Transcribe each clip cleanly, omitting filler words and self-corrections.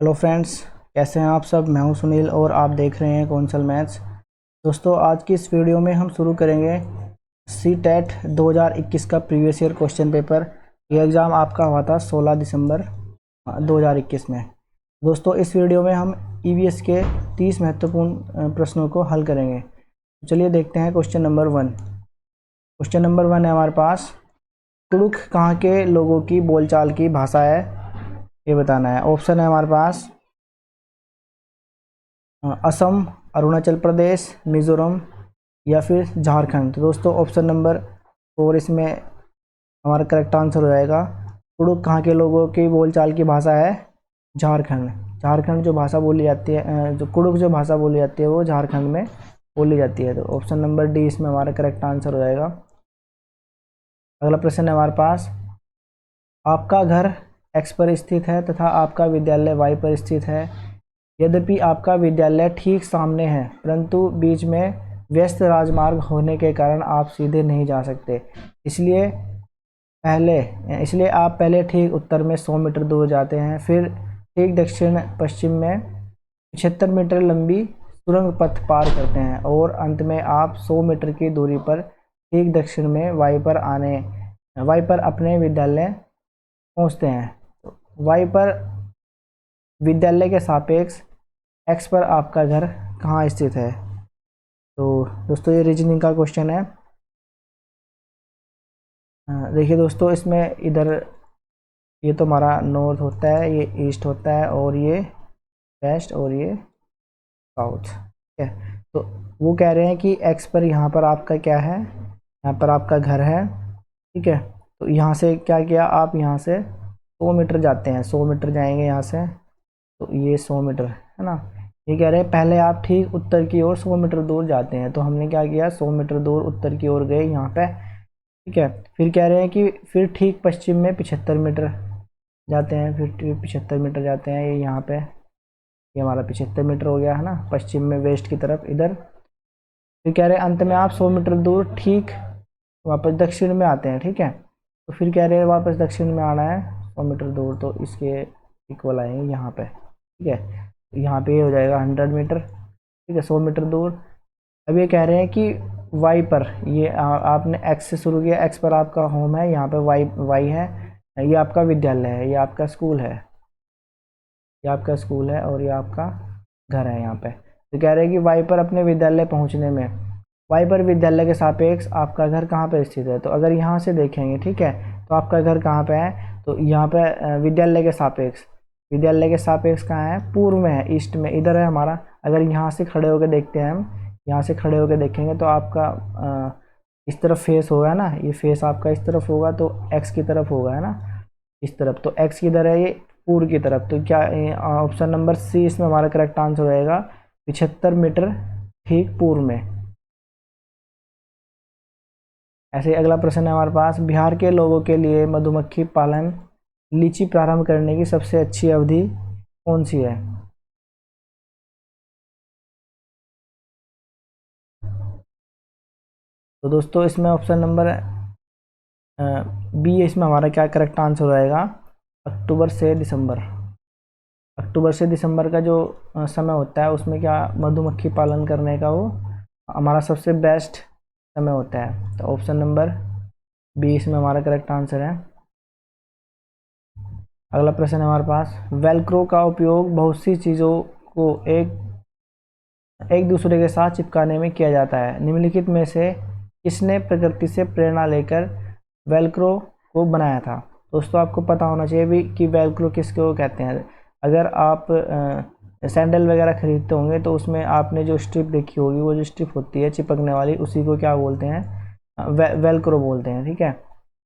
Hello friends, कैसे हैं आप सब। मैं हूं सुनील और आप देख रहे हैं कौशल मैथ्स। दोस्तों, आज की इस वीडियो में हम शुरू करेंगे सी टेट 2021 का प्रीवियस ईयर क्वेश्चन पेपर। ये एग्ज़ाम आपका हुआ था 16 दिसंबर 2021 में। दोस्तों, इस वीडियो में हम ईवीएस के 30 महत्वपूर्ण प्रश्नों को हल करेंगे। चलिए देखते हैं क्वेश्चन नंबर 1। क्वेश्चन नंबर 1 है हमारे पास, कुड़ुख कहाँ के लोगों की बोलचाल की भाषा है, ये बताना है। ऑप्शन है हमारे पास असम, अरुणाचल प्रदेश, मिज़ोरम या फिर झारखंड। तो दोस्तों, ऑप्शन नंबर 4 इसमें हमारा करेक्ट आंसर हो जाएगा। कुड़ुख कहाँ के लोगों की बोलचाल की भाषा है झारखंड। झारखंड जो भाषा बोली जाती है, जो कुड़ुख जो भाषा बोली जाती है वो झारखंड में बोली जाती है। तो ऑप्शन नंबर डी इसमें हमारा करेक्ट आंसर हो जाएगा। अगला प्रश्न है हमारे पास, आपका घर एक्स पर स्थित है तथा आपका विद्यालय वाई पर स्थित है। यद्यपि आपका विद्यालय ठीक सामने है, परंतु बीच में व्यस्त राजमार्ग होने के कारण आप सीधे नहीं जा सकते। इसलिए पहले इसलिए आप पहले ठीक उत्तर में 100 मीटर दूर जाते हैं, फिर ठीक दक्षिण पश्चिम में 75 मीटर लंबी सुरंग पथ पार करते हैं और अंत में आप 100 मीटर की दूरी पर ठीक दक्षिण में वाई पर अपने विद्यालय पहुंचते हैं। वाई पर विद्यालय के सापेक्ष एक्स पर आपका घर कहाँ स्थित है। तो दोस्तों, ये रीजनिंग का क्वेश्चन है। देखिए दोस्तों, इसमें इधर ये तो हमारा नॉर्थ होता है, ये ईस्ट होता है और ये वेस्ट और ये साउथ, ठीक है। तो वो कह रहे हैं कि एक्स पर यहाँ पर आपका क्या है, यहाँ पर आपका घर है, ठीक है। तो यहाँ से क्या किया, आप यहाँ से 100 मीटर जाते हैं, 100 मीटर जाएंगे यहाँ से, तो ये 100 मीटर है ना। ये कह रहे हैं पहले आप ठीक उत्तर की ओर 100 मीटर दूर जाते हैं, तो हमने क्या किया, 100 मीटर दूर उत्तर की ओर गए यहाँ पे, ठीक है। फिर कह रहे हैं कि फिर ठीक पश्चिम में 75 मीटर जाते हैं, फिर ठीक 75 मीटर जाते हैं, ये यहाँ पे, ये हमारा 75 मीटर हो गया है ना, पश्चिम में वेस्ट की तरफ इधर। फिर कह रहे हैं अंत में आप 100 मीटर दूर ठीक वापस दक्षिण में आते हैं, ठीक है। तो फिर कह रहे हैं वापस दक्षिण में आना है 100 मीटर दूर, तो इसके इक्वल आएंगे यहाँ पे, ठीक है। तो यहाँ पे ये हो जाएगा 100 मीटर, ठीक है, 100 मीटर दूर। अब ये कह रहे हैं कि वाई पर, ये आपने एक्स से शुरू किया, एक्स पर आपका होम है, यहाँ पे वाई वाई है, ये आपका विद्यालय है, ये आपका स्कूल है, ये आपका स्कूल है और ये आपका घर है यहाँ पे। तो कह रहे हैं कि वाई पर अपने विद्यालय पहुँचने में, वाई पर विद्यालय के सापेक्ष आपका घर कहाँ पर स्थित है। तो अगर यहाँ से देखेंगे, ठीक है, तो आपका घर कहाँ पे है, तो यहाँ पे विद्यालय के सापेक्ष, विद्यालय के सापेक्ष कहाँ है, पूर्व में है, ईस्ट में, इधर है हमारा। अगर यहाँ से खड़े होकर देखते हैं हम, यहाँ से खड़े होकर देखेंगे तो आपका इस तरफ फेस होगा ना, ये फेस आपका इस तरफ होगा, तो एक्स की तरफ होगा, है ना, इस तरफ। तो एक्स किधर है, ये पूर्व की तरफ। तो क्या ऑप्शन नंबर सी इसमें हमारा करेक्ट आंसर रहेगा, 75 मीटर ठीक पूर्व में। ऐसे ही अगला प्रश्न है हमारे पास, बिहार के लोगों के लिए मधुमक्खी पालन लीची प्रारंभ करने की सबसे अच्छी अवधि कौन सी है। तो दोस्तों, इसमें ऑप्शन नंबर बी इसमें हमारा क्या करेक्ट आंसर रहेगा, अक्टूबर से दिसंबर। अक्टूबर से दिसंबर का जो समय होता है उसमें क्या, मधुमक्खी पालन करने का वो हमारा सबसे बेस्ट समय होता है। तो ऑप्शन नंबर बी इसमें हमारा करेक्ट आंसर है। अगला प्रश्न है हमारे पास, वेलक्रो का उपयोग बहुत सी चीज़ों को एक दूसरे के साथ चिपकाने में किया जाता है। निम्नलिखित में से किसने प्रकृति से प्रेरणा लेकर वेलक्रो को बनाया था। दोस्तों, आपको पता होना चाहिए भी कि वेलक्रो किसको कहते हैं। अगर आप सैंडल वगैरह खरीदते होंगे तो उसमें आपने जो स्ट्रिप देखी होगी, वो जो स्ट्रिप होती है चिपकने वाली, उसी को क्या बोलते हैं, वेलक्रो बोलते हैं, ठीक है।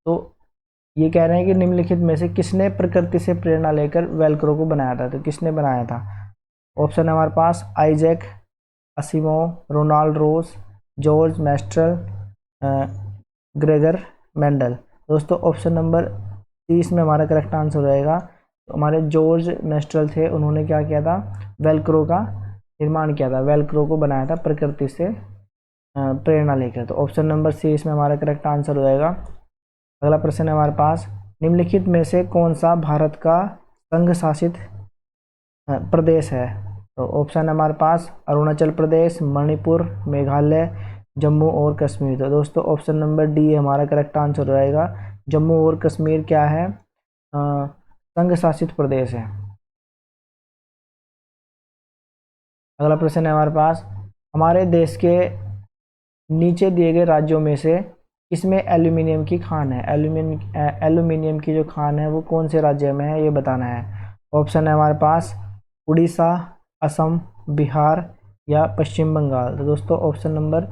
तो ये कह रहे हैं कि निम्नलिखित में से किसने प्रकृति से प्रेरणा लेकर वेलक्रो को बनाया था। तो किसने बनाया था, ऑप्शन है हमारे पास आइजैक असिमोव, रोनाल्ड रोस, जॉर्ज मैस्ट्रल, ग्रेगर मेंडल। दोस्तों, ऑप्शन नंबर सी इसमें हमारा करेक्ट आंसर रहेगा। तो हमारे जॉर्ज मैस्ट्रल थे, उन्होंने क्या किया था, वेलक्रो का निर्माण किया था, वेलक्रो को बनाया था प्रकृति से प्रेरणा लेकर। तो ऑप्शन नंबर सी इसमें हमारा करेक्ट आंसर हो जाएगा। अगला प्रश्न है हमारे पास, निम्नलिखित में से कौन सा भारत का संघ शासित प्रदेश है। तो ऑप्शन है हमारे पास अरुणाचल प्रदेश, मणिपुर, मेघालय, जम्मू और कश्मीर। तो दोस्तों ऑप्शन नंबर डी हमारा करेक्ट आंसर रहेगा। जम्मू और कश्मीर क्या है, संघ शासित प्रदेश है। अगला प्रश्न है हमारे पास, हमारे देश के नीचे दिए गए राज्यों में से किसमें एल्यूमिनियम की खान है। एल्यूमिनियम की जो खान है वो कौन से राज्य में है ये बताना है। ऑप्शन है हमारे पास उड़ीसा, असम, बिहार या पश्चिम बंगाल। तो दोस्तों ऑप्शन नंबर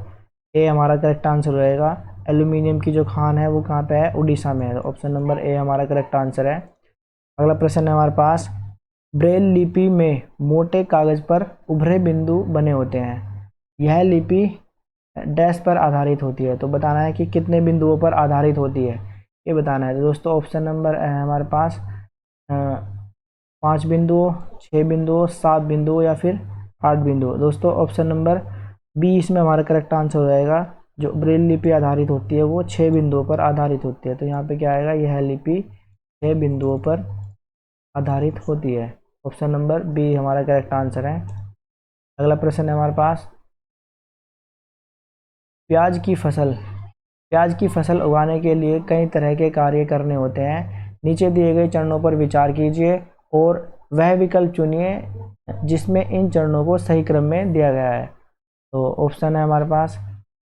ए हमारा करेक्ट आंसर रहेगा। एल्यूमिनियम की जो खान है वो कहाँ पे है, उड़ीसा में है। तो ऑप्शन नंबर ए हमारा करेक्ट आंसर है। अगला प्रश्न है हमारे पास, ब्रेल लिपि में मोटे कागज पर उभरे बिंदु बने होते हैं, यह लिपि डैश पर आधारित होती है। तो बताना है कि कितने बिंदुओं पर आधारित होती है ये बताना है। तो दोस्तों ऑप्शन नंबर है हमारे पास 5 बिंदुओं, 6 बिंदुओं, 7 बिंदुओं या फिर 8 बिंदुओं। दोस्तों ऑप्शन नंबर बी इसमें हमारा करेक्ट आंसर हो जाएगा। जो ब्रेल लिपि आधारित होती है वो 6 बिंदुओं पर आधारित होती है। तो यहाँ पे क्या आएगा, यह लिपि 6 बिंदुओं पर आधारित होती है। ऑप्शन नंबर बी हमारा करेक्ट आंसर है। अगला प्रश्न है हमारे पास, प्याज की फसल प्याज की फसल उगाने के लिए कई तरह के कार्य करने होते हैं। नीचे दिए गए चरणों पर विचार कीजिए और वह विकल्प चुनिए जिसमें इन चरणों को सही क्रम में दिया गया है। तो ऑप्शन है हमारे पास,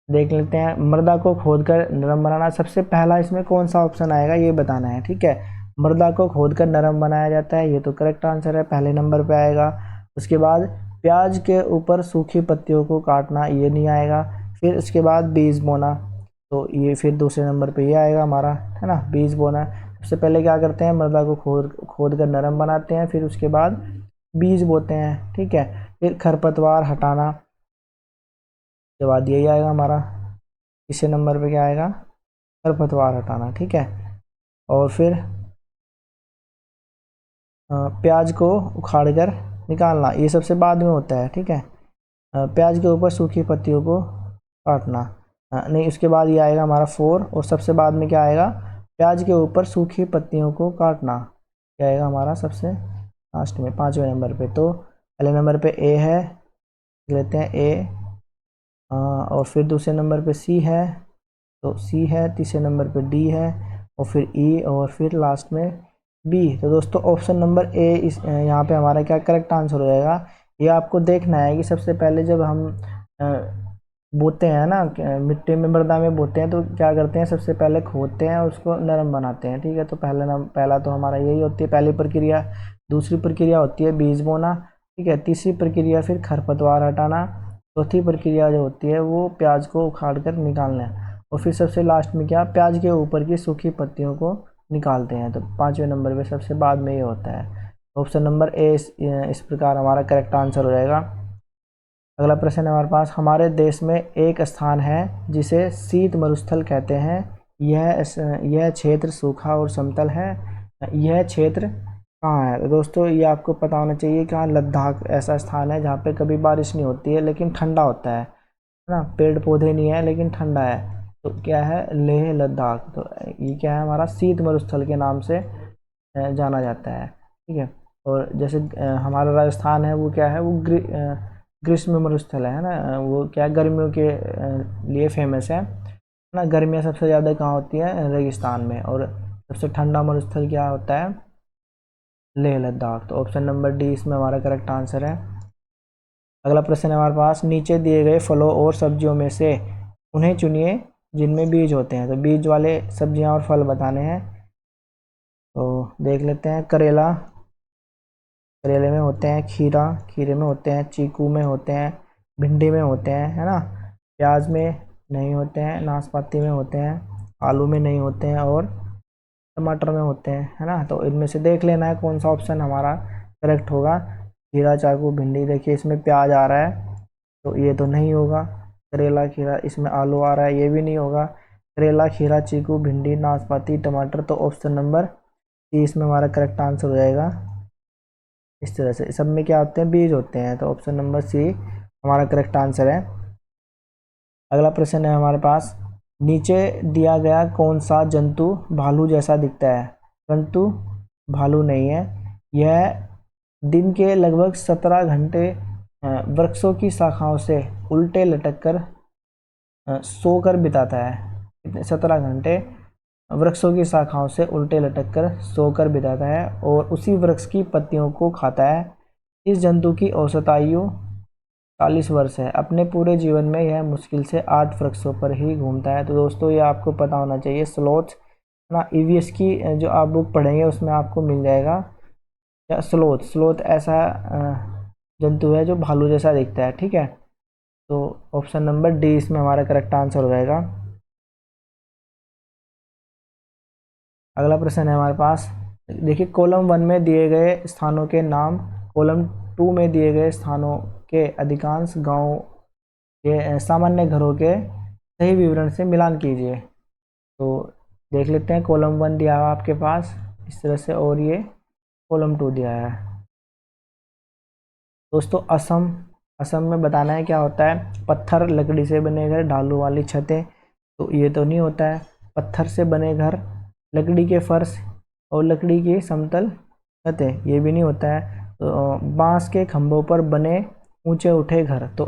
देख लेते हैं। मृदा को खोदकर नरम बनाना, सबसे पहला इसमें कौन सा ऑप्शन आएगा ये बताना है, ठीक है। मृदा को खोदकर नरम बनाया जाता है, ये तो करेक्ट आंसर है, पहले नंबर पे आएगा। उसके बाद प्याज के ऊपर सूखी पत्तियों को काटना, ये नहीं आएगा। फिर उसके बाद बीज बोना, तो ये फिर दूसरे नंबर पे ये आएगा हमारा, है ना, बीज बोना। सबसे पहले क्या करते हैं, मृदा को खोद कर नरम बनाते हैं, फिर उसके बाद बीज बोते हैं, ठीक है। फिर खरपतवार हटाना के बाद यही आएगा हमारा। तीसरे नंबर पे क्या आएगा, खरपतवार हटाना, ठीक है। और फिर प्याज को उखाड़ कर निकालना, ये सबसे बाद में होता है, ठीक है। प्याज के ऊपर सूखी पत्तियों को काटना, नहीं, उसके बाद ये आएगा हमारा 4। और सबसे बाद में क्या आएगा, प्याज के ऊपर सूखी पत्तियों को काटना, क्या आएगा हमारा सबसे लास्ट में 5वें नंबर पे। तो पहले नंबर पे ए है, लेते हैं ए, और फिर दूसरे नंबर पे सी है, तो सी है। तीसरे नंबर पे डी है, और फिर ई, और फिर लास्ट में बी। तो दोस्तों ऑप्शन नंबर ए इस यहाँ पे हमारा क्या करेक्ट आंसर हो जाएगा। ये आपको देखना है कि सबसे पहले जब हम बोते हैं ना, मिट्टी में मृदा में बोते हैं, तो क्या करते हैं, सबसे पहले खोदते हैं और उसको नरम बनाते हैं, ठीक है। तो पहला तो हमारा यही होती है पहली प्रक्रिया। दूसरी प्रक्रिया होती है बीज बोना, ठीक है। तीसरी प्रक्रिया फिर खरपतवार हटाना। चौथी प्रक्रिया जो होती है वो प्याज को उखाड़ कर निकालना। और फिर सबसे लास्ट में क्या, प्याज के ऊपर की सूखी पत्तियों को निकालते हैं। तो 5वें नंबर पे सबसे बाद में ये होता है। ऑप्शन नंबर ए इस प्रकार हमारा करेक्ट आंसर हो जाएगा। अगला प्रश्न है हमारे पास, हमारे देश में एक स्थान है जिसे शीत मरुस्थल कहते हैं, यह क्षेत्र सूखा और समतल है, यह क्षेत्र कहाँ है। तो दोस्तों ये आपको पता होना चाहिए कि हाँ, लद्दाख ऐसा स्थान है जहाँ पे कभी बारिश नहीं होती है लेकिन ठंडा होता है ना, पेड़ पौधे नहीं है लेकिन ठंडा है। तो क्या है, लेह लद्दाख। तो ये क्या है, हमारा शीत मरुस्थल के नाम से जाना जाता है, ठीक है। और जैसे हमारा राजस्थान है वो क्या है, वो ग्रीष्म मरुस्थल है ना, वो क्या गर्मियों के लिए फेमस है ना। गर्मियाँ सबसे ज़्यादा कहाँ होती है, रेगिस्तान में। और सबसे ठंडा मरुस्थल क्या होता है, लेह लद्दाख। तो ऑप्शन नंबर डी इसमें हमारा करेक्ट आंसर है। अगला प्रश्न है हमारे पास, नीचे दिए गए फलों और सब्जियों में से उन्हें चुनिए जिनमें बीज होते हैं। तो बीज वाले सब्जियां और फल बताने हैं। तो देख लेते हैं, करेला, करेले में होते हैं, खीरा, खीरे में होते हैं, चीकू में होते हैं, भिंडी में होते हैं, है ना। प्याज में नहीं होते हैं, नाशपाती में होते हैं, आलू में नहीं होते हैं, और टमाटर में होते हैं, है ना। तो इनमें से देख लेना है कौन सा ऑप्शन हमारा करेक्ट होगा। खीरा, चाकू, भिंडी, देखिए इसमें प्याज आ रहा है तो ये तो नहीं होगा। करेला, खीरा, इसमें आलू आ रहा है, ये भी नहीं होगा। करेला, खीरा, चीकू, भिंडी, नाशपाती, टमाटर, तो ऑप्शन नंबर सी इसमें हमारा करेक्ट आंसर हो जाएगा। इस तरह से सब में क्या होते हैं, बीज होते हैं। तो ऑप्शन नंबर सी हमारा करेक्ट आंसर है। अगला प्रश्न है हमारे पास, नीचे दिया गया कौन सा जंतु भालू जैसा दिखता है, परंतु भालू नहीं है। यह दिन के लगभग 17 घंटे वृक्षों की शाखाओं से उल्टे लटक कर सोकर बिताता है। कितने? 17 घंटे वृक्षों की शाखाओं से उल्टे लटक कर सोकर बिताता है और उसी वृक्ष की पत्तियों को खाता है। इस जंतु की औसत आयु 40 वर्ष है। अपने पूरे जीवन में यह मुश्किल से 8 वृक्षों पर ही घूमता है। तो दोस्तों ये आपको पता होना चाहिए। स्लोथ ना, ईवीएस की जो आप बुक पढ़ेंगे उसमें आपको मिल जाएगा। या स्लोथ, स्लोथ ऐसा जंतु है जो भालू जैसा दिखता है, ठीक है। तो ऑप्शन नंबर डी इसमें हमारा करेक्ट आंसर हो जाएगा। अगला प्रश्न है हमारे पास, देखिए कॉलम 1 में दिए गए स्थानों के नाम कॉलम 2 में दिए गए स्थानों के अधिकांश गांवों के सामान्य घरों के सही विवरण से मिलान कीजिए। तो देख लेते हैं। कॉलम 1 दिया हुआ आपके पास इस तरह से और ये कॉलम 2 दिया है। दोस्तों असम, असम में बताना है क्या होता है। पत्थर लकड़ी से बने घर, ढालू वाली छतें, तो ये तो नहीं होता है। पत्थर से बने घर, लकड़ी के फर्श और लकड़ी की समतल छतें, ये भी नहीं होता है। तो बांस के खंभों पर बने ऊंचे उठे घर, तो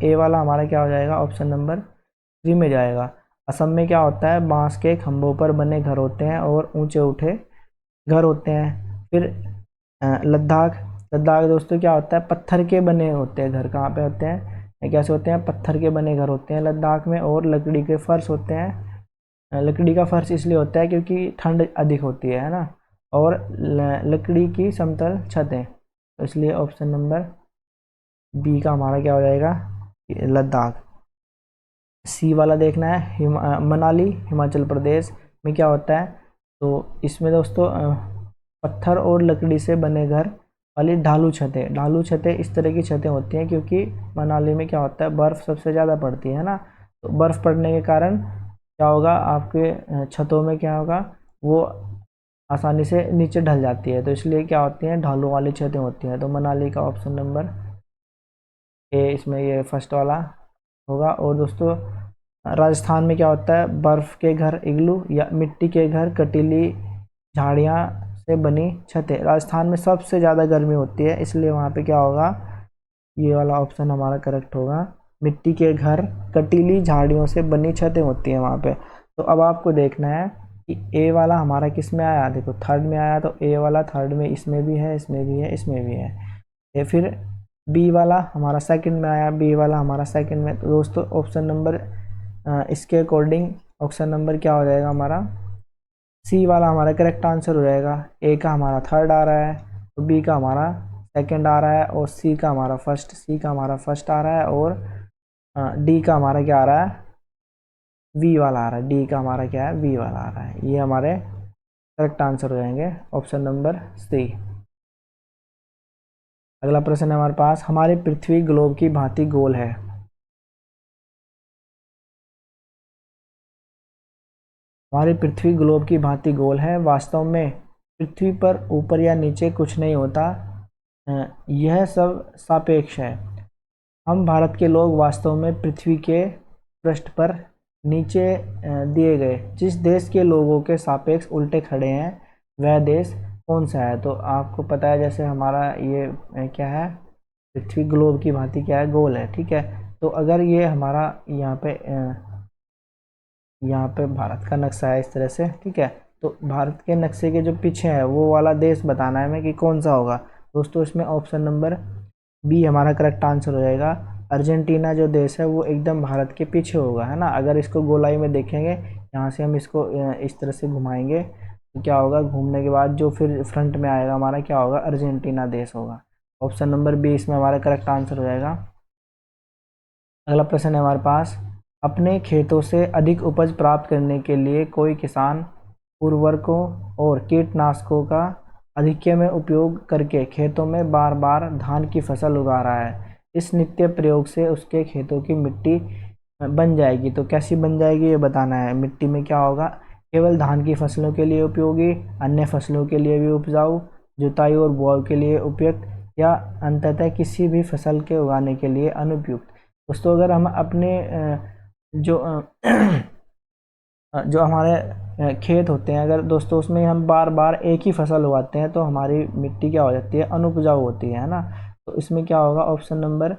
ए वाला हमारा क्या हो जाएगा, ऑप्शन नंबर 3 में जाएगा। असम में क्या होता है, बांस के खंभों पर बने घर होते हैं और ऊंचे उठे घर होते हैं। फिर लद्दाख, लद्दाख दोस्तों क्या होता है, पत्थर के बने होते हैं घर। कहाँ पे होते हैं, कैसे होते हैं, पत्थर के बने घर होते हैं लद्दाख में, और लकड़ी के फर्श होते हैं। लकड़ी का फर्श इसलिए होता है क्योंकि ठंड अधिक होती है ना, और लकड़ी की समतल छतें, तो इसलिए ऑप्शन नंबर बी का हमारा क्या हो जाएगा, लद्दाख। सी वाला देखना है, मनाली हिमाचल प्रदेश में क्या होता है। तो इसमें दोस्तों पत्थर और लकड़ी से बने घर वाली ढालू छतें, ढालू छतें इस तरह की छतें होती हैं क्योंकि मनाली में क्या होता है, बर्फ़ सबसे ज़्यादा पड़ती है ना। तो बर्फ़ पड़ने के कारण क्या होगा, आपके छतों में क्या होगा, वो आसानी से नीचे ढल जाती है, तो इसलिए क्या होती हैं, ढालू वाली छतें होती हैं। तो मनाली का ऑप्शन नंबर ए इसमें ये फर्स्ट वाला होगा। और दोस्तों राजस्थान में क्या होता है, बर्फ़ के घर इग्लू या मिट्टी के घर, कटीली झाड़ियाँ से बनी छतें। राजस्थान में सबसे ज़्यादा गर्मी होती है, इसलिए वहाँ पे क्या होगा, ये वाला ऑप्शन हमारा करेक्ट होगा। मिट्टी के घर, कटीली झाड़ियों से बनी छतें होती हैं वहाँ पे। तो अब आपको देखना है कि ए वाला हमारा किस में आया, देखो थर्ड में आया, तो ए वाला थर्ड में, इसमें भी है, इसमें भी है, इसमें भी है। ये फिर बी वाला हमारा सेकंड में आया, बी वाला हमारा सेकंड में। तो दोस्तों ऑप्शन नंबर इसके अकॉर्डिंग ऑप्शन नंबर क्या हो जाएगा हमारा, सी वाला हमारा करेक्ट आंसर हो जाएगा। ए का हमारा थर्ड आ रहा है, तो बी का हमारा सेकंड आ रहा है, और सी का हमारा फर्स्ट, सी का हमारा फर्स्ट आ रहा है, और डी का हमारा क्या आ रहा है, वी वाला आ रहा है। डी का हमारा क्या है, वी वाला आ रहा है। ये हमारे करेक्ट आंसर हो जाएंगे, ऑप्शन नंबर सी। अगला प्रश्न है हमारे पास, हमारी पृथ्वी ग्लोब की भांति गोल है। हमारी पृथ्वी ग्लोब की भांति गोल है। वास्तव में पृथ्वी पर ऊपर या नीचे कुछ नहीं होता, यह सब सापेक्ष है। हम भारत के लोग वास्तव में पृथ्वी के पृष्ठ पर नीचे दिए गए जिस देश के लोगों के सापेक्ष उल्टे खड़े हैं, वह देश कौन सा है। तो आपको पता है जैसे हमारा ये क्या है, पृथ्वी ग्लोब की भांति क्या है, गोल है, ठीक है। तो अगर ये हमारा यहाँ पे भारत का नक्शा है इस तरह से, ठीक है। तो भारत के नक्शे के जो पीछे है वो वाला देश बताना है हमें कि कौन सा होगा। दोस्तों इसमें ऑप्शन नंबर बी हमारा करेक्ट आंसर हो जाएगा। अर्जेंटीना जो देश है वो एकदम भारत के पीछे होगा, है ना। अगर इसको गोलाई में देखेंगे, यहाँ से हम इसको इस तरह से घुमाएंगे तो क्या होगा, घूमने के बाद जो फिर फ्रंट में आएगा हमारा क्या होगा, अर्जेंटीना देश होगा। ऑप्शन नंबर बी इसमें हमारा करेक्ट आंसर हो जाएगा। अगला प्रश्न है हमारे पास, अपने खेतों से अधिक उपज प्राप्त करने के लिए कोई किसान उर्वरकों और कीटनाशकों का अधिक्य में उपयोग करके खेतों में बार बार धान की फसल उगा रहा है। इस नित्य प्रयोग से उसके खेतों की मिट्टी बन जाएगी। तो कैसी बन जाएगी ये बताना है। मिट्टी में क्या होगा, केवल धान की फसलों के लिए उपयोगी, अन्य फसलों के लिए भी उपजाऊ, जुताई और बुआई के लिए उपयुक्त, या अंततः किसी भी फसल के उगाने के लिए अनुपयुक्त। दोस्तों अगर हम अपने जो जो हमारे खेत होते हैं, अगर दोस्तों उसमें हम बार बार एक ही फसल उगाते हैं तो हमारी मिट्टी क्या हो जाती है, अनुपजाऊ होती है ना। तो इसमें क्या होगा, ऑप्शन नंबर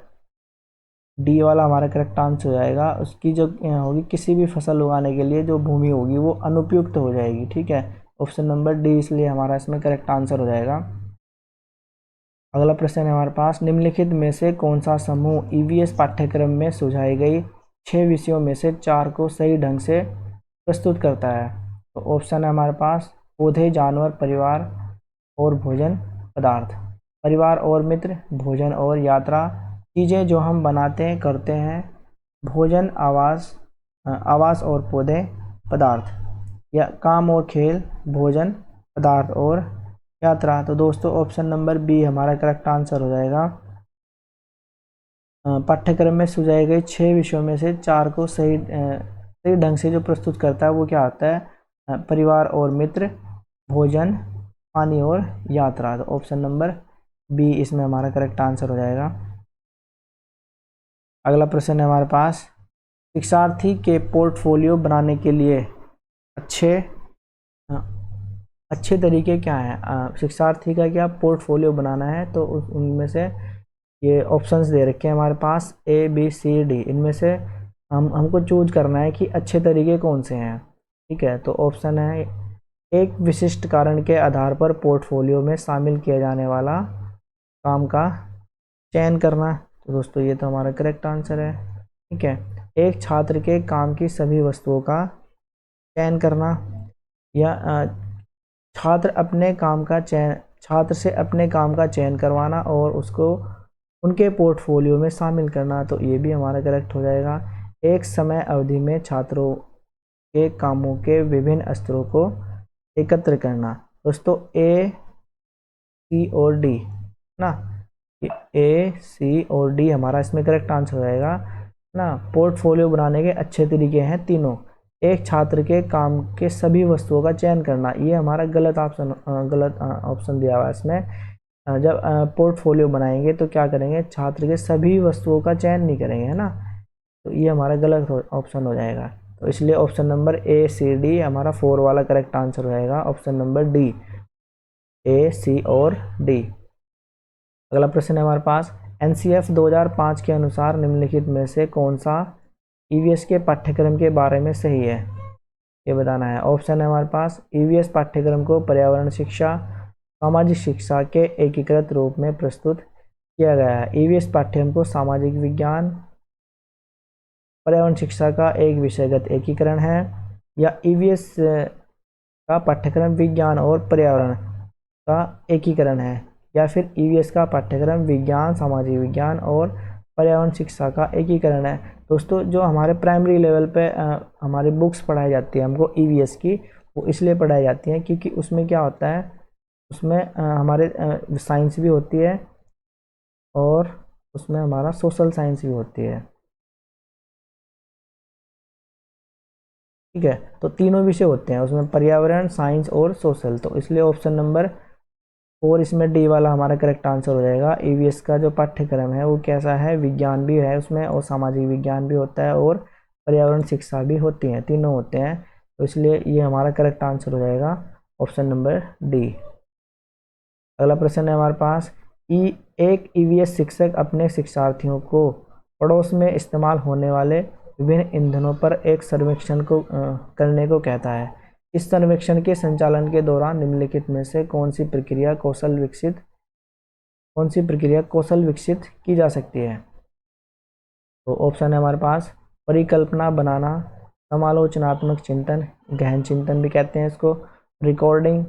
डी वाला हमारा करेक्ट आंसर हो जाएगा। उसकी जो होगी किसी भी फसल उगाने के लिए जो भूमि होगी वो अनुपयुक्त हो जाएगी, ठीक है। ऑप्शन नंबर डी इसलिए हमारा इसमें करेक्ट आंसर हो जाएगा। अगला प्रश्न है हमारे पास, निम्नलिखित में से कौन सा समूह ईवीएस पाठ्यक्रम में सुझाई गई 6 विषयों में से 4 को सही ढंग से प्रस्तुत करता है। तो ऑप्शन है हमारे पास पौधे, जानवर, परिवार और भोजन पदार्थ। परिवार और मित्र, भोजन और यात्रा, चीज़ें जो हम बनाते हैं करते हैं, भोजन, आवास, आवास और पौधे, पदार्थ, या काम और खेल, भोजन, पदार्थ और यात्रा। तो दोस्तों ऑप्शन नंबर बी हमारा करेक्ट आंसर हो जाएगा। पाठ्यक्रम में सुझाए गए 6 विषयों में से 4 को सही ढंग से जो प्रस्तुत करता है वो क्या होता है, परिवार और मित्र, भोजन, पानी और यात्रा। तो ऑप्शन नंबर बी इसमें हमारा करेक्ट आंसर हो जाएगा। अगला प्रश्न है हमारे पास, शिक्षार्थी के पोर्टफोलियो बनाने के लिए अच्छे तरीके क्या हैं। शिक्षार्थी का क्या पोर्टफोलियो बनाना है, तो उनमें से ये ऑप्शंस दे रखे हैं हमारे पास ए बी सी डी। इनमें से हमको चूज करना है कि अच्छे तरीके कौन से हैं, ठीक है। तो ऑप्शन है, एक विशिष्ट कारण के आधार पर पोर्टफोलियो में शामिल किया जाने वाला काम का चयन करना। तो दोस्तों ये तो हमारा करेक्ट आंसर है, ठीक है। एक छात्र के काम की सभी वस्तुओं का चयन करना, या छात्र से अपने काम का चयन करवाना और उसको उनके पोर्टफोलियो में शामिल करना। तो ये भी हमारा करेक्ट हो जाएगा। एक समय अवधि में छात्रों के कामों के विभिन्न स्तरों को एकत्र करना। दोस्तों ए सी और डी ना, ए सी और डी हमारा इसमें करेक्ट आंसर हो जाएगा ना। पोर्टफोलियो बनाने के अच्छे तरीके हैं तीनों। एक छात्र के काम के सभी वस्तुओं का चयन करना, ये हमारा गलत ऑप्शन दिया हुआ है इसमें। जब पोर्टफोलियो बनाएंगे तो क्या करेंगे, छात्र के सभी वस्तुओं का चयन नहीं करेंगे, है ना। तो ये हमारा गलत ऑप्शन हो जाएगा। तो इसलिए option number A C D हमारा 4 वाला करेक्ट आंसर हो जाएगा। Option number D, A C और डी। अगला प्रश्न है हमारे पास, एनसीएफ 2005 के अनुसार निम्नलिखित में से कौन सा ईवीएस के पाठ्यक्रम के बारे में सही है, ये बताना है। ऑप्शन है हमारे पास, ईवीएस पाठ्यक्रम को पर्यावरण शिक्षा, सामाजिक शिक्षा के एकीकृत रूप में प्रस्तुत किया गया है। ईवीएस पाठ्यक्रम को सामाजिक विज्ञान, पर्यावरण शिक्षा का एक विषयगत एकीकरण है, या ईवीएस का पाठ्यक्रम विज्ञान और पर्यावरण का एकीकरण है, या फिर ईवीएस का पाठ्यक्रम विज्ञान, सामाजिक विज्ञान और पर्यावरण शिक्षा का एकीकरण है। दोस्तों जो हमारे प्राइमरी लेवल पे हमारी बुक्स पढ़ाई जाती है हमको ईवीएस की, वो इसलिए पढ़ाई जाती हैं क्योंकि उसमें क्या होता है, उसमें हमारे साइंस भी होती है और उसमें हमारा सोशल साइंस भी होती है, ठीक है। तो तीनों विषय होते हैं उसमें, पर्यावरण, साइंस और सोशल। तो इसलिए ऑप्शन नंबर 4 इसमें डी वाला हमारा करेक्ट आंसर हो जाएगा। ईवीएस का जो पाठ्यक्रम है वो कैसा है, विज्ञान भी है उसमें और सामाजिक विज्ञान भी होता है और पर्यावरण शिक्षा भी होती है, तीनों होते हैं। तो इसलिए ये हमारा करेक्ट आंसर हो जाएगा ऑप्शन नंबर डी। अगला प्रश्न है हमारे पास, एक ईवीएस शिक्षक अपने शिक्षार्थियों को पड़ोस में इस्तेमाल होने वाले विभिन्न ईंधनों पर एक सर्वेक्षण को करने को कहता है। इस सर्वेक्षण के संचालन के दौरान निम्नलिखित में से कौन सी प्रक्रिया कौशल विकसित की जा सकती है। तो ऑप्शन है हमारे पास, परिकल्पना बनाना, समालोचनात्मक चिंतन, गहन चिंतन भी कहते हैं इसको, रिकॉर्डिंग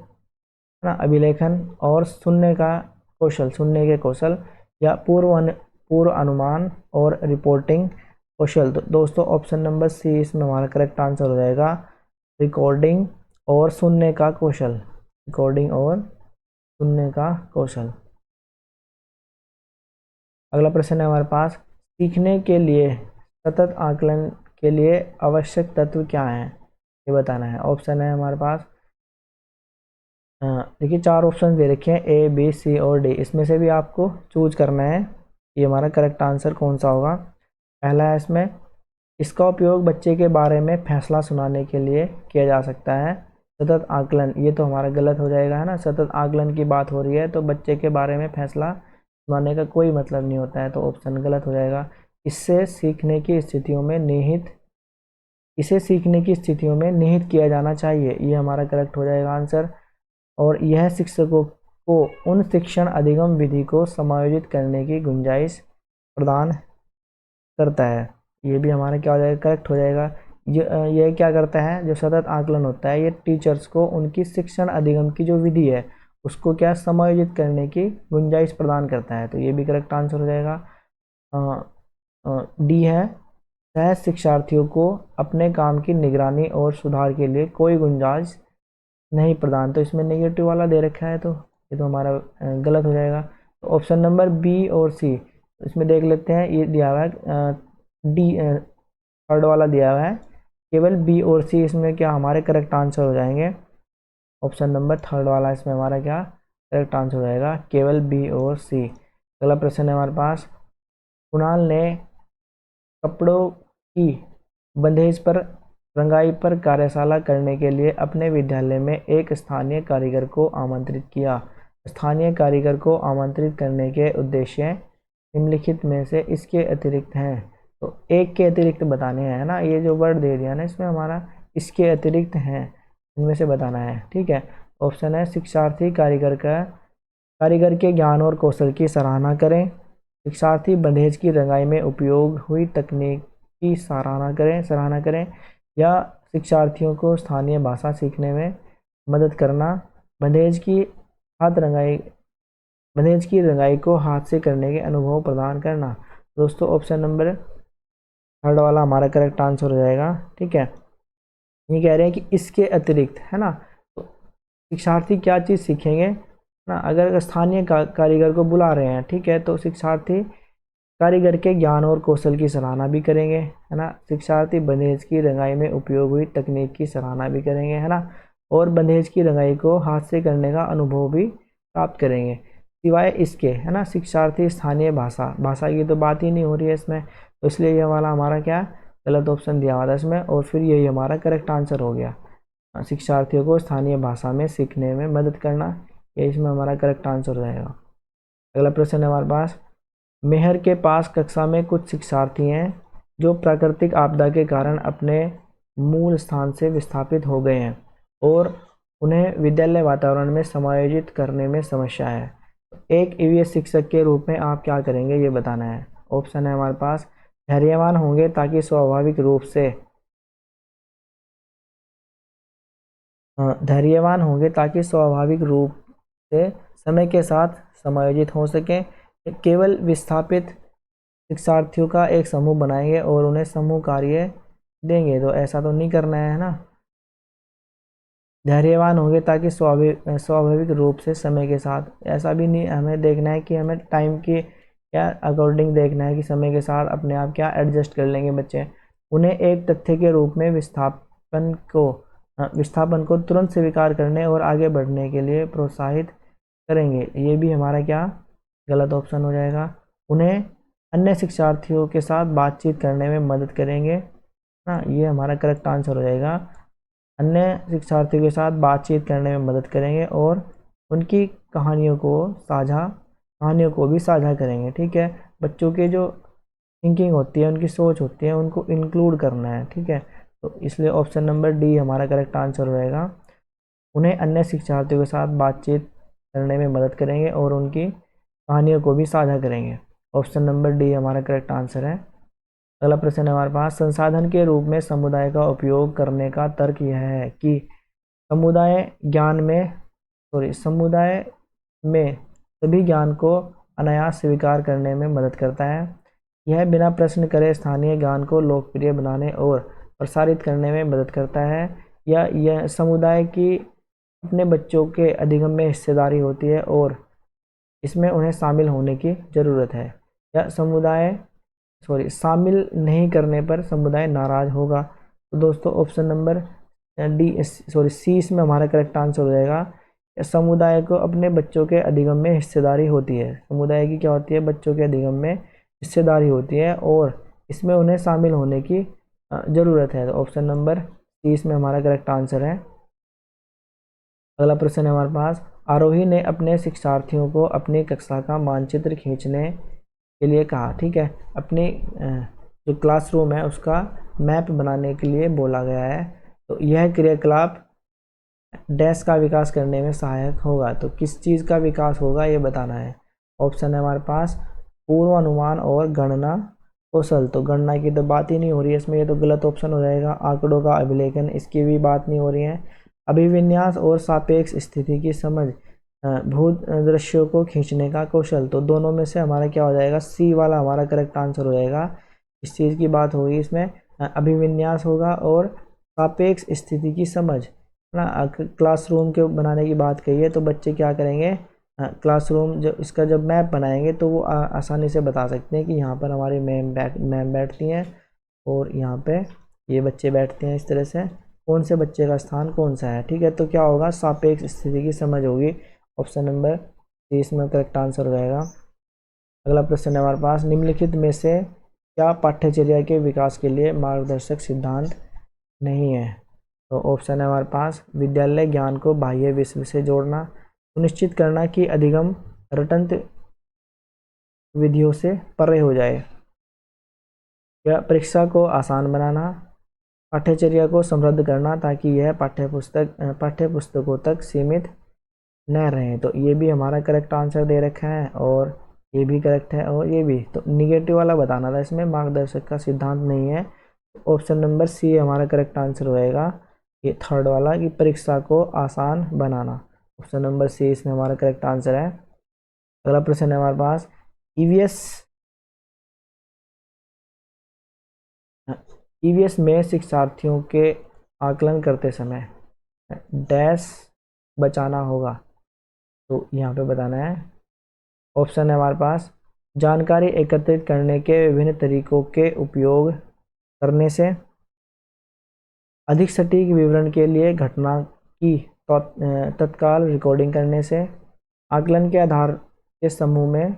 ना, अभिलेखन और सुनने के कौशल, या पूर्व अनुमान और रिपोर्टिंग कौशल। तो दोस्तों ऑप्शन नंबर सी इसमें हमारा करेक्ट आंसर हो जाएगा, रिकॉर्डिंग और सुनने का कौशल, रिकॉर्डिंग और सुनने का कौशल। अगला प्रश्न है हमारे पास, सीखने के लिए सतत आकलन के लिए आवश्यक तत्व क्या हैं, ये बताना है। ऑप्शन है हमारे पास, देखिए 4 ऑप्शन दे रखे हैं ए बी सी और डी, इसमें से भी आपको चूज करना है ये हमारा करेक्ट आंसर कौन सा होगा। पहला है इसमें इसका उपयोग बच्चे के बारे में फैसला सुनाने के लिए किया जा सकता है। सतत आकलन, ये तो हमारा गलत हो जाएगा है ना, सतत आकलन की बात हो रही है तो बच्चे के बारे में फैसला सुनाने का कोई मतलब नहीं होता है, तो ऑप्शन गलत हो जाएगा। इससे सीखने की स्थितियों में निहित इसे सीखने की स्थितियों में निहित किया जाना चाहिए, ये हमारा करेक्ट हो जाएगा आंसर। और यह शिक्षकों को उन शिक्षण अधिगम विधि को समायोजित करने की गुंजाइश प्रदान करता है, ये भी हमारा क्या हो जाएगा, करेक्ट हो जाएगा। यह क्या करता है, जो सतत आकलन होता है ये टीचर्स को उनकी शिक्षण अधिगम की जो विधि है उसको क्या समायोजित करने की गुंजाइश प्रदान करता है, तो ये भी करेक्ट आंसर हो जाएगा। डी है, सह शिक्षार्थियों को अपने काम की निगरानी और सुधार के लिए कोई गुंजाइश नहीं प्रदान, तो इसमें नेगेटिव वाला दे रखा है तो ये तो हमारा गलत हो जाएगा। तो ऑप्शन नंबर बी और सी, इसमें देख लेते हैं, ये दिया हुआ है डी, थर्ड वाला दिया हुआ है, केवल बी और सी इसमें क्या हमारे करेक्ट आंसर हो जाएंगे। ऑप्शन नंबर थर्ड वाला इसमें हमारा क्या करेक्ट आंसर हो जाएगा, केवल बी और सी। अगला प्रश्न है हमारे पास, कुणाल ने कपड़ों की बंधेज पर रंगाई पर कार्यशाला करने के लिए अपने विद्यालय में एक स्थानीय कारीगर को आमंत्रित किया। स्थानीय कारीगर को आमंत्रित करने के उद्देश्य निम्नलिखित में से इसके अतिरिक्त हैं, तो एक के अतिरिक्त बताने हैं ना, ये जो वर्ड दे दिया ना इसमें हमारा इसके अतिरिक्त हैं, इनमें से बताना है, ठीक है। ऑप्शन है, शिक्षार्थी कारीगर के ज्ञान और कौशल की सराहना करें, शिक्षार्थी बंधेज की रंगाई में उपयोग हुई तकनीक की सराहना करें, या शिक्षार्थियों को स्थानीय भाषा सीखने में मदद करना, बंधेज की रंगाई को हाथ से करने के अनुभव प्रदान करना। दोस्तों ऑप्शन नंबर थर्ड वाला हमारा करेक्ट आंसर हो जाएगा, ठीक है। ये कह रहे हैं कि इसके अतिरिक्त है ना, तो शिक्षार्थी क्या चीज़ सीखेंगे ना, अगर स्थानीय कारीगर को बुला रहे हैं, ठीक है, तो शिक्षार्थी कारीगर के ज्ञान और कौशल की सराहना भी करेंगे, है ना, शिक्षार्थी बंधेज की रंगाई में उपयोग हुई तकनीक की सराहना भी करेंगे, है ना, और बंधेज की रंगाई को हाथ से करने का अनुभव भी प्राप्त करेंगे। सिवाय इसके, है ना, शिक्षार्थी स्थानीय भाषा की तो बात ही नहीं हो रही है इसमें, तो इसलिए ये वाला हमारा क्या गलत ऑप्शन दिया हुआ था इसमें, और फिर यही हमारा करेक्ट आंसर हो गया, शिक्षार्थियों को स्थानीय भाषा में सीखने में मदद करना, ये इसमें हमारा करेक्ट आंसर हो जाएगा। अगला प्रश्न है हमारे पास, मेहर के पास कक्षा में कुछ शिक्षार्थी हैं जो प्राकृतिक आपदा के कारण अपने मूल स्थान से विस्थापित हो गए हैं और उन्हें विद्यालय वातावरण में समायोजित करने में समस्या है, एक ईवीएस शिक्षक के रूप में आप क्या करेंगे ये बताना है। ऑप्शन है हमारे पास, धैर्यवान होंगे ताकि स्वाभाविक रूप से समय के साथ समायोजित हो सके, केवल विस्थापित शिक्षार्थियों का एक समूह बनाएंगे और उन्हें समूह कार्य देंगे, तो ऐसा तो नहीं करना है ना। धैर्यवान होंगे ताकि स्वाभाविक रूप से समय के साथ, ऐसा भी नहीं, हमें देखना है कि हमें टाइम की क्या अकॉर्डिंग देखना है कि समय के साथ अपने आप क्या एडजस्ट कर लेंगे बच्चे। उन्हें एक तथ्य के रूप में विस्थापन को तुरंत स्वीकार करने और आगे बढ़ने के लिए प्रोत्साहित करेंगे, ये भी हमारा क्या गलत ऑप्शन हो जाएगा। उन्हें अन्य शिक्षार्थियों के साथ बातचीत करने में मदद करेंगे ना, ये हमारा करेक्ट आंसर हो जाएगा, अन्य शिक्षार्थियों के साथ बातचीत करने में मदद करेंगे और उनकी कहानियों को भी साझा करेंगे, ठीक है। बच्चों के जो थिंकिंग होती है, उनकी सोच होती है, उनको इंक्लूड करना है, ठीक है, तो इसलिए ऑप्शन नंबर डी हमारा करेक्ट आंसर रहेगा, उन्हें अन्य शिक्षार्थियों के साथ बातचीत करने में मदद करेंगे और उनकी कहानियों को भी साझा करेंगे, ऑप्शन नंबर डी हमारा करेक्ट आंसर है। अगला प्रश्न है हमारे पास, संसाधन के रूप में समुदाय का उपयोग करने का तर्क यह है कि समुदाय में सभी ज्ञान को अनायास स्वीकार करने में मदद करता है, यह बिना प्रश्न करे स्थानीय ज्ञान को लोकप्रिय बनाने और प्रसारित करने में मदद करता है, या यह समुदाय की अपने बच्चों के अधिगम में हिस्सेदारी होती है और इसमें उन्हें शामिल होने की ज़रूरत है, या शामिल नहीं करने पर समुदाय नाराज होगा। तो दोस्तों ऑप्शन नंबर सी इसमें हमारा करेक्ट आंसर हो जाएगा, समुदाय को अपने बच्चों के अधिगम में हिस्सेदारी होती है, समुदाय की क्या होती है, बच्चों के अधिगम में हिस्सेदारी होती है और इसमें उन्हें शामिल होने की ज़रूरत है। तो ऑप्शन नंबर सी इसमें हमारा करेक्ट आंसर है। अगला प्रश्न है हमारे पास, आरोही ने अपने शिक्षार्थियों को अपनी कक्षा का मानचित्र खींचने के लिए कहा। ठीक है, अपनी जो क्लासरूम है उसका मैप बनाने के लिए बोला गया है। तो यह क्रियाकलाप डैश का विकास करने में सहायक होगा। तो किस चीज़ का विकास होगा ये बताना है। ऑप्शन है हमारे पास पूर्वानुमान और गणना कौशल। तो गणना की तो बात ही नहीं हो रही है इसमें, ये तो गलत ऑप्शन हो जाएगा। आंकड़ों का अभिलेखन, इसकी भी बात नहीं हो रही है। अभिविन्यास और सापेक्ष स्थिति की समझ, भू दृश्यों को खींचने का कौशल। तो दोनों में से हमारा क्या हो जाएगा, सी वाला हमारा करेक्ट आंसर हो जाएगा। इस चीज़ की बात होगी इसमें, अभिविन्यास होगा और सापेक्ष स्थिति की समझ ना। क्लासरूम के बनाने की बात कही है तो बच्चे क्या करेंगे, क्लासरूम जब इसका जब मैप बनाएंगे तो वो आसानी से बता सकते हैं कि यहाँ पर हमारी मैम बैठती हैं और यहाँ पे ये बच्चे बैठते हैं। इस तरह से कौन से बच्चे का स्थान कौन सा है। ठीक है, तो क्या होगा, सापेक्ष स्थिति की समझ होगी। ऑप्शन नंबर सी इसमें करेक्ट आंसर हो जाएगा। अगला प्रश्न है हमारे पास, निम्नलिखित में से क्या पाठ्यचर्या के विकास के लिए मार्गदर्शक सिद्धांत नहीं है। तो ऑप्शन है हमारे पास, विद्यालय ज्ञान को बाह्य विश्व से जोड़ना, सुनिश्चित करना कि अधिगम रटंत विधियों से परे हो जाए, या परीक्षा को आसान बनाना, पाठ्यचर्या को समृद्ध करना ताकि यह पाठ्यपुस्तकों तक सीमित न रहें। तो ये भी हमारा करेक्ट आंसर दे रखा है और ये भी करेक्ट है और ये भी। तो निगेटिव वाला बताना था इसमें, मार्गदर्शक का सिद्धांत नहीं है। ऑप्शन नंबर सी हमारा करेक्ट आंसर होएगा, ये थर्ड वाला कि परीक्षा को आसान बनाना। ऑप्शन नंबर सी इसमें हमारा करेक्ट आंसर है। अगला प्रश्न है हमारे पास, ईवीएस में शिक्षार्थियों के आकलन करते समय डैश बचाना होगा। तो यहाँ पे बताना है। ऑप्शन है हमारे पास, जानकारी एकत्रित करने के विभिन्न तरीकों के उपयोग करने से, अधिक सटीक विवरण के लिए घटना की तत्काल रिकॉर्डिंग करने से, आकलन के आधार के समूह में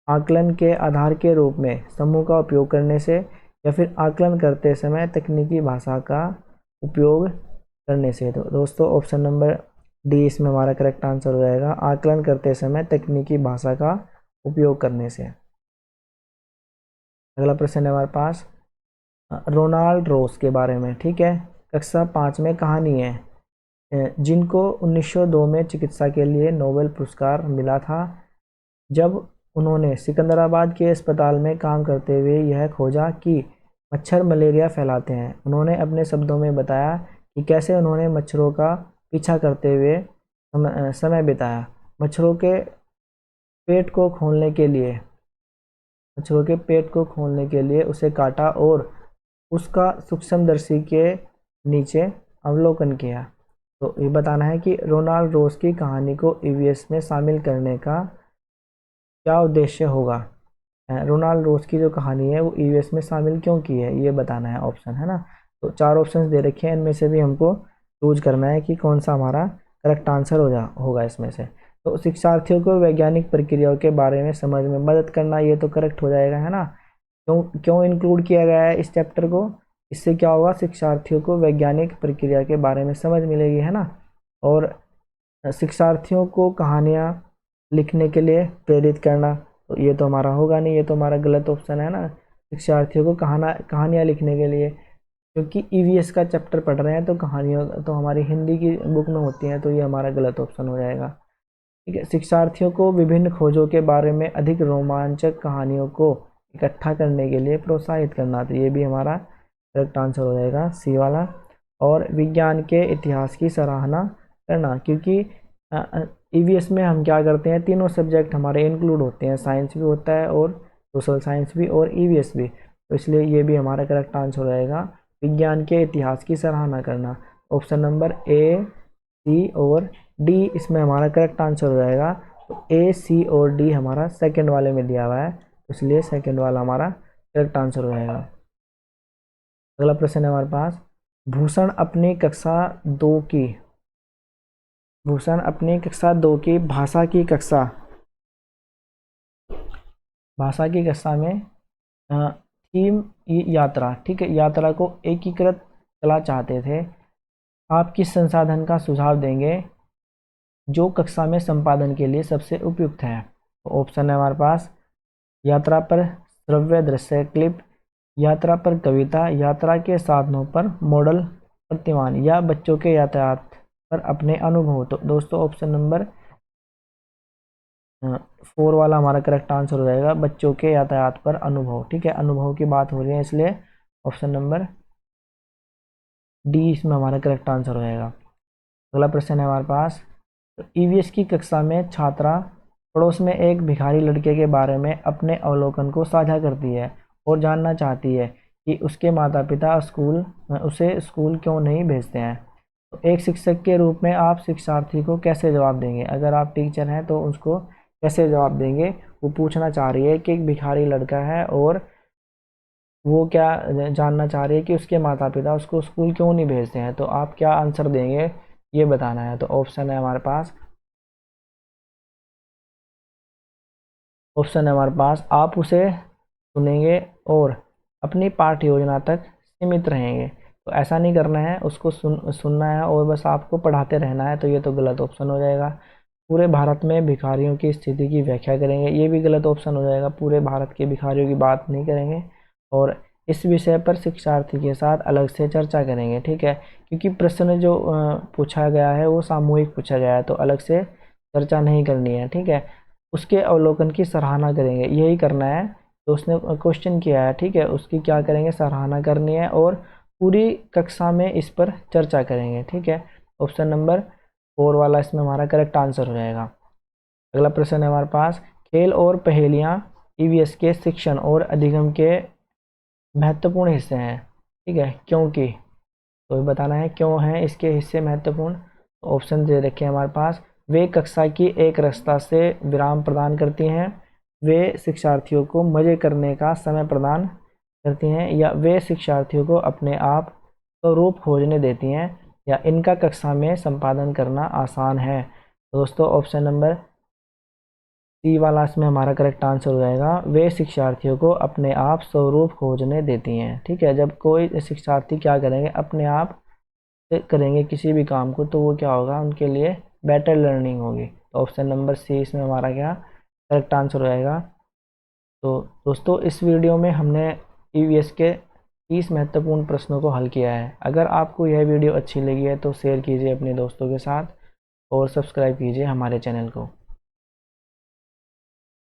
आकलन के आधार के रूप में समूह का उपयोग करने से, या फिर आकलन करते समय तकनीकी भाषा का उपयोग करने से। तो दोस्तों ऑप्शन नंबर डी इसमें हमारा करेक्ट आंसर हो जाएगा, आकलन करते समय तकनीकी भाषा का उपयोग करने से। अगला प्रश्न है हमारे पास, रोनाल्ड रोस के बारे में। ठीक है, कक्षा 5 में कहानी है, जिनको 1902 में चिकित्सा के लिए नोबेल पुरस्कार मिला था। जब उन्होंने सिकंदराबाद के अस्पताल में काम करते हुए यह खोजा कि मच्छर मलेरिया फैलाते हैं, उन्होंने अपने शब्दों में बताया कि कैसे उन्होंने मच्छरों का पीछा करते हुए समय बिताया। मच्छरों के पेट को खोलने के लिए उसे काटा और उसका सूक्ष्मदर्शी के नीचे अवलोकन किया। तो ये बताना है कि रोनाल्ड रोस की कहानी को ईवीएस में शामिल करने का क्या उद्देश्य होगा। रोनाल्ड रोस की जो कहानी है वो ईवीएस में शामिल क्यों की है, ये बताना है ऑप्शन, है ना। तो 4 ऑप्शंस दे रखे हैं, इनमें से भी हमको चूज करना है कि कौन सा हमारा करेक्ट आंसर होगा इसमें से। तो शिक्षार्थियों को वैज्ञानिक प्रक्रियाओं के बारे में समझ में मदद करना, ये तो करेक्ट हो जाएगा, है ना। क्यों क्यों इंक्लूड किया गया है इस चैप्टर को, इससे क्या होगा, शिक्षार्थियों को वैज्ञानिक प्रक्रिया के बारे में समझ मिलेगी, है ना। और शिक्षार्थियों को कहानियाँ लिखने के लिए प्रेरित करना, तो ये तो हमारा होगा नहीं, ये तो हमारा गलत ऑप्शन है ना। शिक्षार्थियों को कहानियाँ लिखने के लिए, क्योंकि ईवीएस का चैप्टर पढ़ रहे हैं तो कहानियों तो हमारी हिंदी की बुक में होती हैं, तो ये हमारा गलत ऑप्शन हो जाएगा। ठीक है, शिक्षार्थियों को विभिन्न खोजों के बारे में अधिक रोमांचक कहानियों को इकट्ठा करने के लिए प्रोत्साहित करना, तो ये भी हमारा करेक्ट आंसर हो जाएगा सी वाला। और विज्ञान के इतिहास की सराहना करना, क्योंकि ईवीएस में हम क्या करते हैं, तीनों सब्जेक्ट हमारे इंक्लूड होते हैं, साइंस भी होता है और सोशल साइंस भी और ईवीएस भी, तो इसलिए ये भी हमारा करेक्ट आंसर हो जाएगा, विज्ञान के इतिहास की सराहना करना। ऑप्शन नंबर ए, सी और डी इसमें हमारा करेक्ट आंसर हो जाएगा। तो ए, सी और डी हमारा सेकंड वाले में दिया हुआ है, तो इसलिए सेकंड वाला हमारा करेक्ट आंसर हो जाएगा। अगला प्रश्न है हमारे पास, भूषण अपनी कक्षा 2 की भाषा की कक्षा में थीम यात्रा, ठीक है, यात्रा को एकीकृत कला चाहते थे। आप किस संसाधन का सुझाव देंगे जो कक्षा में संपादन के लिए सबसे उपयुक्त है? ऑप्शन है हमारे पास यात्रा पर श्रव्य दृश्य क्लिप, यात्रा पर कविता, यात्रा के साधनों पर मॉडल प्रतिमान, या बच्चों के यातायात पर अपने अनुभव। तो दोस्तों ऑप्शन नंबर 4 वाला हमारा करेक्ट आंसर हो जाएगा, बच्चों के यातायात पर अनुभव। ठीक है, अनुभव की बात हो रही है इसलिए ऑप्शन नंबर डी इसमें हमारा करेक्ट आंसर हो जाएगा। अगला प्रश्न है हमारे पास, तो ईवीएस की कक्षा में छात्रा पड़ोस में एक भिखारी लड़के के बारे में अपने अवलोकन को साझा करती है और जानना चाहती है कि उसके माता पिता उसे स्कूल क्यों नहीं भेजते हैं। तो एक शिक्षक के रूप में आप शिक्षार्थी को कैसे जवाब देंगे? अगर आप टीचर हैं तो उसको कैसे जवाब देंगे? वो पूछना चाह रही है कि एक भिखारी लड़का है और वो क्या जानना चाह रही है कि उसके माता पिता उसको स्कूल क्यों नहीं भेजते हैं। तो आप क्या आंसर देंगे ये बताना है। तो ऑप्शन है हमारे पास आप उसे सुनेंगे और अपनी पाठ्य योजना तक सीमित रहेंगे। तो ऐसा नहीं करना है, उसको सुनना है और बस आपको पढ़ाते रहना है, तो ये तो गलत ऑप्शन हो जाएगा। पूरे भारत में भिखारियों की स्थिति की व्याख्या करेंगे, ये भी गलत ऑप्शन हो जाएगा, पूरे भारत के भिखारियों की बात नहीं करेंगे। और इस विषय पर शिक्षार्थी के साथ अलग से चर्चा करेंगे। ठीक है, क्योंकि प्रश्न जो पूछा गया है वो सामूहिक पूछा गया है, तो अलग से चर्चा नहीं करनी है। ठीक है, उसके अवलोकन की सराहना करेंगे, यही करना है तो उसने क्वेश्चन किया है। ठीक है, उसकी क्या करेंगे, सराहना करनी है और पूरी कक्षा में इस पर चर्चा करेंगे। ठीक है, ऑप्शन नंबर 4 वाला इसमें हमारा करेक्ट आंसर हो जाएगा। अगला प्रश्न है हमारे पास, खेल और पहेलियाँ ईवीएस के शिक्षण और अधिगम के महत्वपूर्ण हिस्से हैं। ठीक है, क्योंकि तो ये बताना है क्यों है इसके हिस्से महत्वपूर्ण। ऑप्शन दे रखे हैं हमारे पास, वे कक्षा की एक रस्ता से विराम प्रदान करती हैं, वे शिक्षार्थियों को मजे करने का समय प्रदान करती हैं, या वे शिक्षार्थियों को अपने आप स्वरूप खोजने देती हैं, या इनका कक्षा में संपादन करना आसान है। तो दोस्तों ऑप्शन नंबर सी वाला इसमें हमारा करेक्ट आंसर हो जाएगा, वे शिक्षार्थियों को अपने आप स्वरूप खोजने देती हैं। ठीक है, जब कोई शिक्षार्थी क्या करेंगे, अपने आप से करेंगे किसी भी काम को, तो वो क्या होगा, उनके लिए बेटर लर्निंग होगी। तो ऑप्शन नंबर सी इसमें हमारा क्या करेक्ट आंसर हो जाएगा। तो दोस्तों इस वीडियो में हमने ईवीएस के 30 महत्वपूर्ण प्रश्नों को हल किया है। अगर आपको यह वीडियो अच्छी लगी है तो शेयर कीजिए अपने दोस्तों के साथ और सब्सक्राइब कीजिए हमारे चैनल को।